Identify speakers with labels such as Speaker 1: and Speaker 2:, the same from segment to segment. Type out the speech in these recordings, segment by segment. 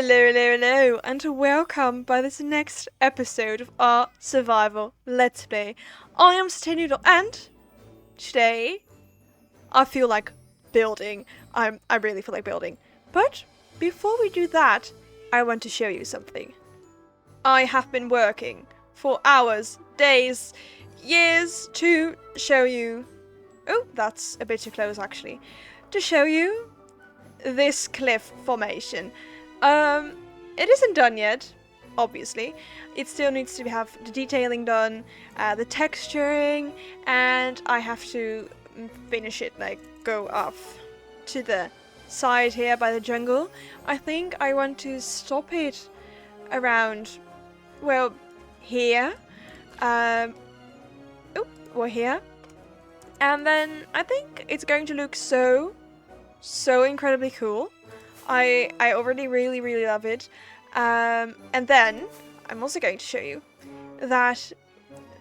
Speaker 1: Hello, and welcome by this next episode of our survival let's play. I am Noodle, and today I feel like building. I really feel like building. But before we do that, I want to show you something. I have been working for hours, days, years to show you. Oh, that's a bit too close actually. To show you this cliff formation. It isn't done yet, obviously. It still needs to have the detailing done, the texturing, and I have to finish it, like, go off to the side here by the jungle. I think I want to stop it around, well, here. Or here. And then I think it's going to look so incredibly cool. I already really love it. And then I'm also going to show you that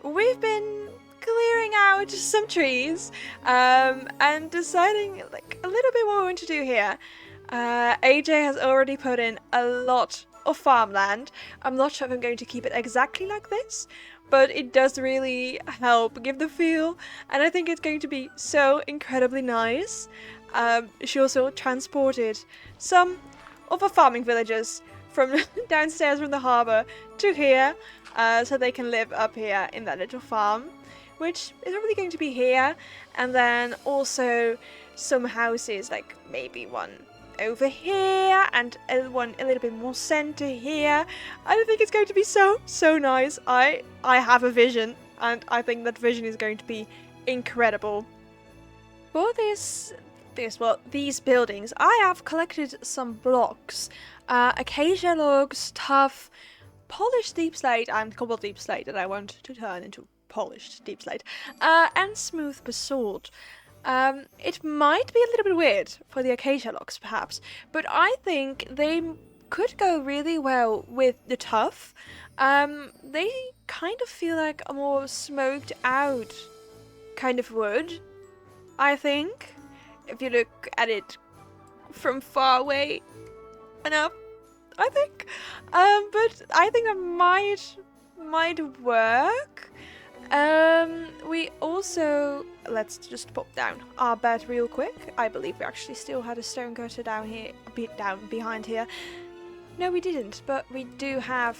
Speaker 1: we've been clearing out some trees and deciding like a little bit what we want to do here. AJ has already put in a lot of farmland. I'm not sure if I'm going to keep it exactly like this, but it does really help give the feel, and I think it's going to be so incredibly nice. She also transported some of her farming villagers from downstairs from the harbour to here, so they can live up here in that little farm, which is probably going to be here, and then also some houses, like maybe one over here and one a little bit more center here. I think it's going to be so nice. I have a vision, and I think that vision is going to be incredible. For these buildings, I have collected some blocks, acacia logs, tough, polished deep slate, and cobbled deep slate that I want to turn into polished deep slate, and smooth basalt. It might be a little bit weird for the acacia logs, perhaps, but I think they could go really well with the tough. They kind of feel like a more smoked out kind of wood, I think, if you look at it from far away enough, I think. But I think that might work. We also, let's just pop down our bed real quick. I believe we actually still had a stone cutter down here, a bit down behind here. No, we didn't, but we do have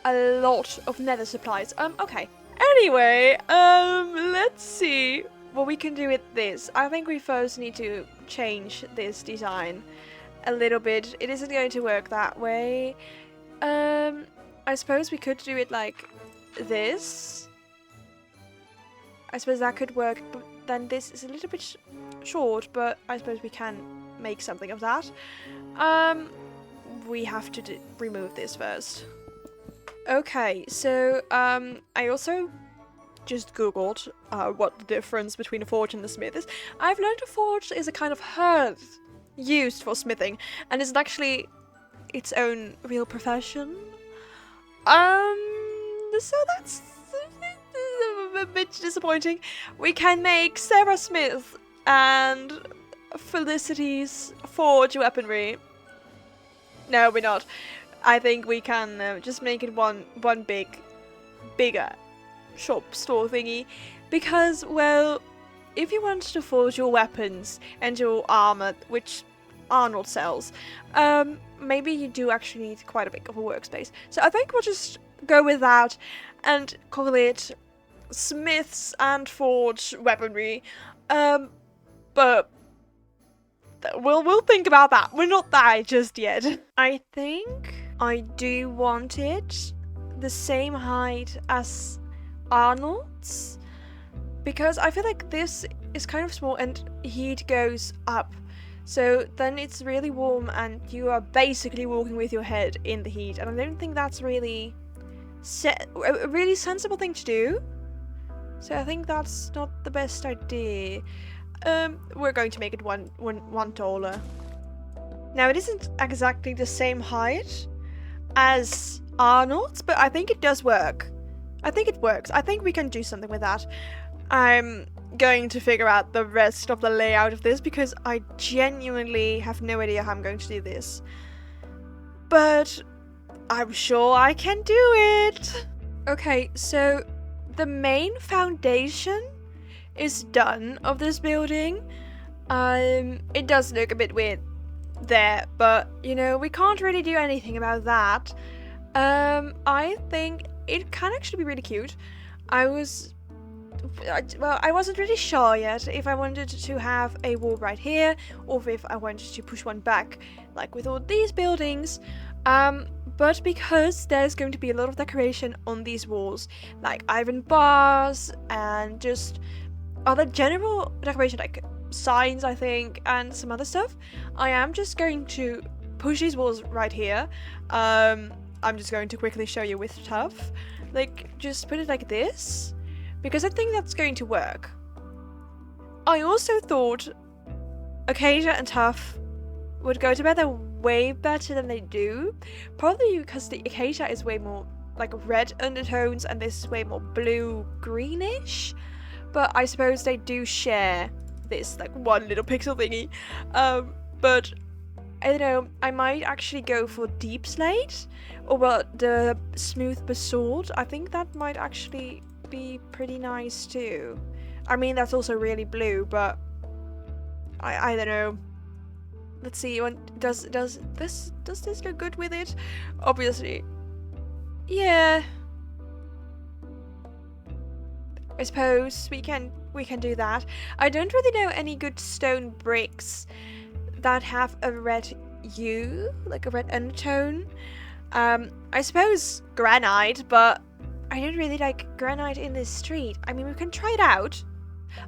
Speaker 1: a lot of nether supplies. Okay. Anyway, let's see what we can do with this. I think we first need to change this design a little bit. It isn't going to work that way. I suppose we could do it like this. I suppose that could work, but then this is a little bit short, but I suppose we can make something of that. We have to remove this first. Okay, so I also just googled what the difference between a forge and a smith is. I've learned a forge is a kind of hearth used for smithing, and it's actually its own real profession. So that's a bit disappointing. We can make Sarah Smith and Felicity's forge weaponry. No, we're not. I think we can just make it one bigger shop store thingy, because, well, if you want to forge your weapons and your armor, which Arnold sells, maybe you do actually need quite a bit of a workspace. So I think we'll just go with that and call it Smiths and Forge Weaponry. But we'll think about that. We're not there just yet. I think I do want it the same height as Arnold's, because I feel like this is kind of small and heat goes up, so then it's really warm and you are basically walking with your head in the heat, and I don't think that's really a really sensible thing to do. So I think that's not the best idea. We're going to make it one taller. Now, it isn't exactly the same height as Arnold's, but I think it does work. I think it works. I think we can do something with that. going to figure out the rest of the layout of this because I genuinely have no idea how I'm going to do this. But I'm sure I can do it. Okay, so the main foundation is done of this building. It does look a bit weird there, but you know, we can't really do anything about that. I think it can actually be really cute. I wasn't really sure yet if I wanted to have a wall right here or if I wanted to push one back, like with all these buildings. But because there's going to be a lot of decoration on these walls, like iron bars and just other general decoration, like signs, I think, and some other stuff, I am just going to push these walls right here. I'm just going to quickly show you with Tough. Like, just put it like this, because I think that's going to work. I also thought Acacia and Tough would go together way better than they do. Probably because the Acacia is way more like red undertones and this is way more blue-greenish. But I suppose they do share this like one little pixel thingy. But I don't know, I might actually go for deep slate or the smooth basalt. I think that might actually be pretty nice too. I mean, that's also really blue, but I don't know. Let's see. Does this look good with it? Obviously, yeah. I suppose we can do that. I don't really know any good stone bricks that have a red hue, like a red undertone. I suppose granite, but I don't really like granite in this street. I mean, we can try it out.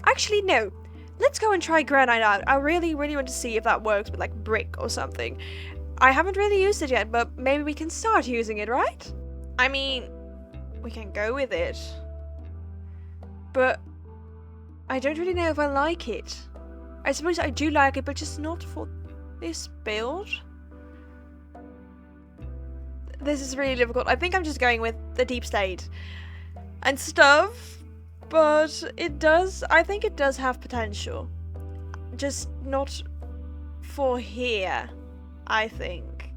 Speaker 1: Actually, no. Let's go and try granite out. I really, really want to see if that works with like brick or something. I haven't really used it yet, but maybe we can start using it, right? I mean, we can go with it. But I don't really know if I like it. I suppose I do like it, but just not for this build. This is really difficult. I think I'm just going with the deep slate and stuff. But I think it does have potential. Just not for here, I think.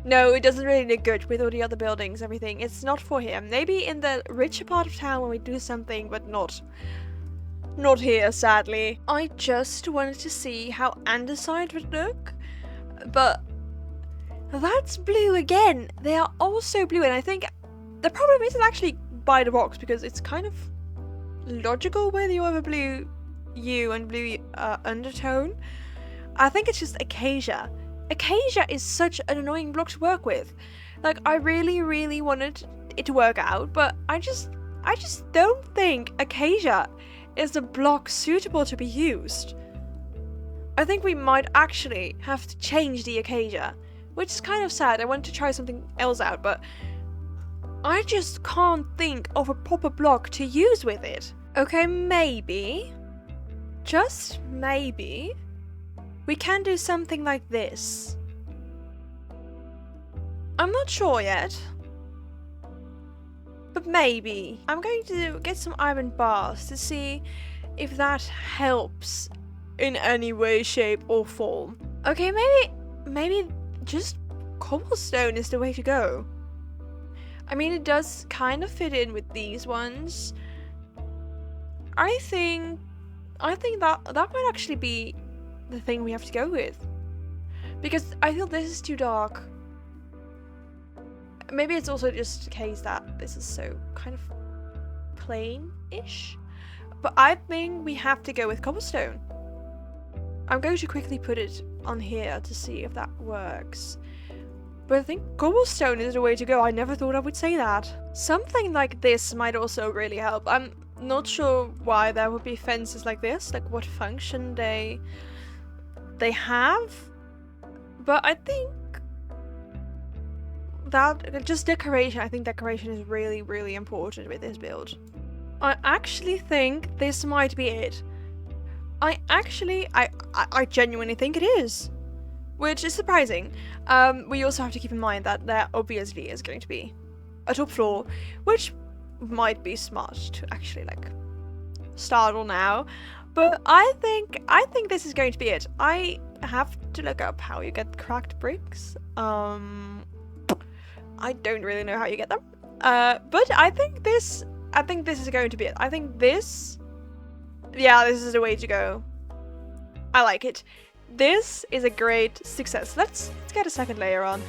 Speaker 1: No, it doesn't really look good with all the other buildings, everything. It's not for here. Maybe in the richer part of town when we do something, but not here, sadly. I just wanted to see how andesite would look, but that's blue again. They are also blue, and I think the problem isn't actually by the box because it's kind of logical whether you have a blue hue and blue undertone. I think it's just Acacia. Acacia is such an annoying block to work with. Like, I really, really wanted it to work out, but I just don't think Acacia is a block suitable to be used. I think we might actually have to change the Acacia, which is kind of sad. I want to try something else out, but I just can't think of a proper block to use with it. Okay, maybe, just maybe, we can do something like this. I'm not sure yet, but maybe. I'm going to get some iron bars to see if that helps in any way, shape or form. Okay, maybe just cobblestone is the way to go. I mean, it does kind of fit in with these ones. I think that might actually be the thing we have to go with. Because I feel this is too dark. Maybe it's also just the case that this is so kind of plain-ish. But I think we have to go with cobblestone. I'm going to quickly put it on here to see if that works. But I think cobblestone is the way to go. I never thought I would say that. Something like this might also really help. I'm not sure why there would be fences like this, like what function they have. But I think that just decoration, I think decoration is really, really important with this build. I actually think this might be it. I genuinely think it is. Which is surprising. We also have to keep in mind that there obviously is going to be a top floor, which might be smart to actually like startle now. But I think this is going to be it. I have to look up how you get cracked bricks. I don't really know how you get them. But I think this is going to be it. I think this, yeah, this is the way to go. I like it. This is a great success. Let's get a second layer on.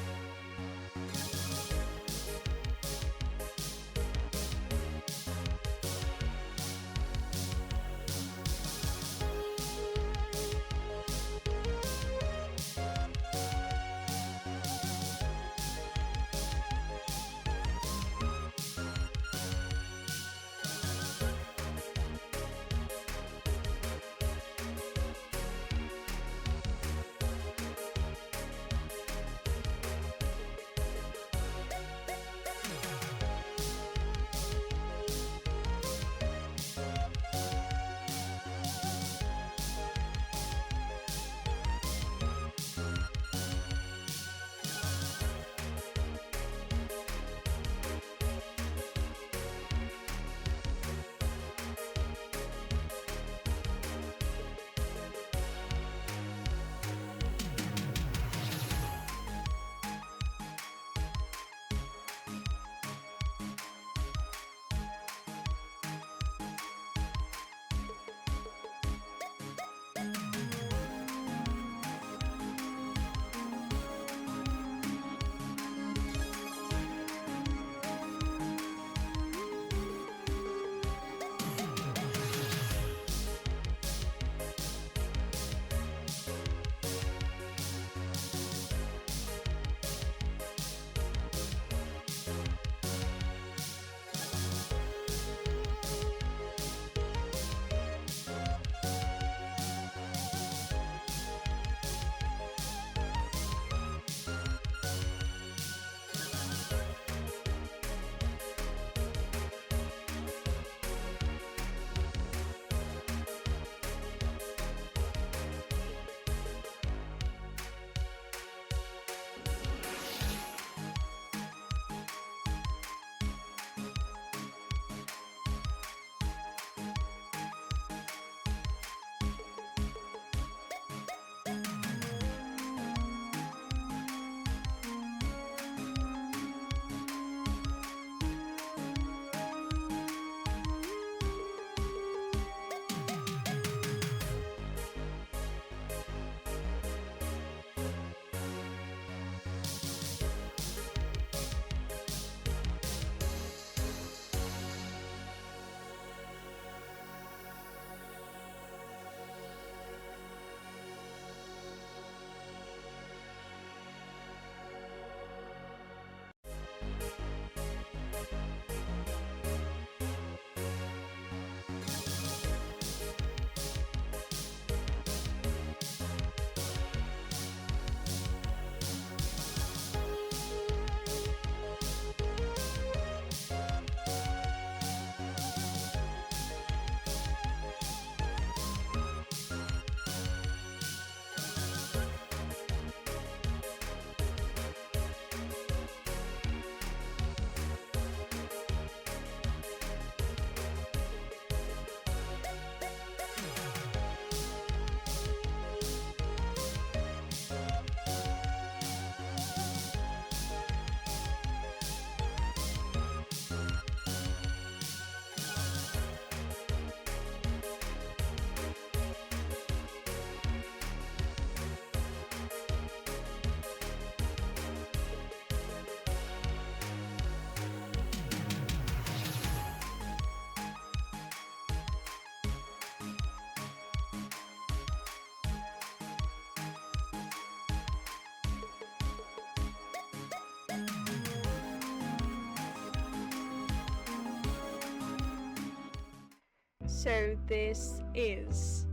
Speaker 1: So this is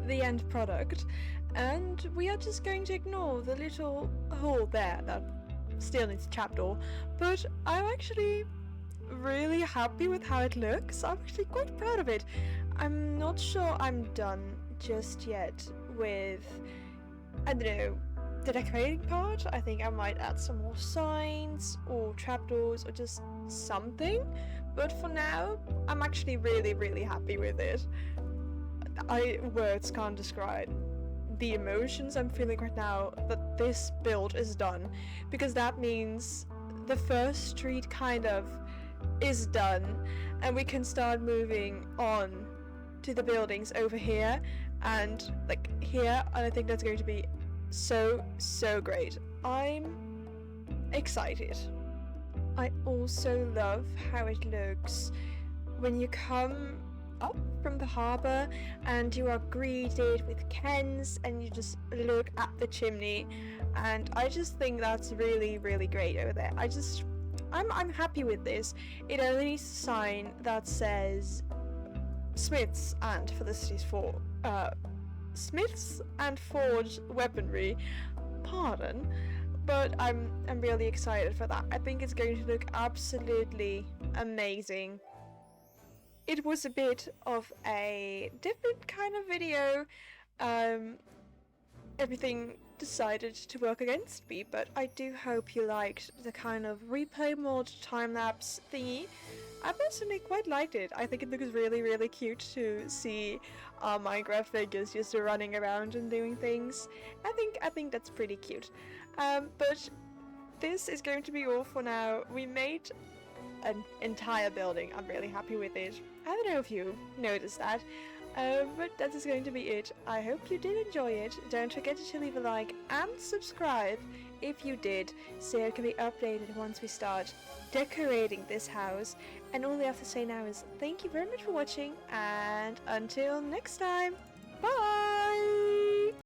Speaker 1: the end product, and we are just going to ignore the little hole there that still needs a trapdoor, but I'm actually really happy with how it looks. I'm actually quite proud of it. I'm not sure I'm done just yet with, I don't know, the decorating part. I think I might add some more signs or trapdoors or just something, But for now, I'm actually really happy with it. Words can't describe the emotions I'm feeling right now that this build is done, because that means the first street kind of is done and we can start moving on to the buildings over here and like here, and I think that's going to be so great. I'm excited. I also love how it looks when you come up from the harbour and you are greeted with Kens and you just look at the chimney, and I just think that's really great over there. I'm happy with this. It only needs a sign that says Smiths and Smiths and Forged Weaponry. Pardon. But I'm really excited for that. I think it's going to look absolutely amazing. It was a bit of a different kind of video. Everything decided to work against me, but I do hope you liked the kind of replay mode time-lapse thingy. I personally quite liked it. I think it looks really cute to see Minecraft figures just running around and doing things. I think that's pretty cute. But this is going to be all for now. We made an entire building. I'm really happy with it. I don't know if you noticed that, but that is going to be it. I hope you did enjoy it. Don't forget to leave a like and subscribe if you did, so you can be updated once we start decorating this house. And all I have to say now is thank you very much for watching, and until next time, bye!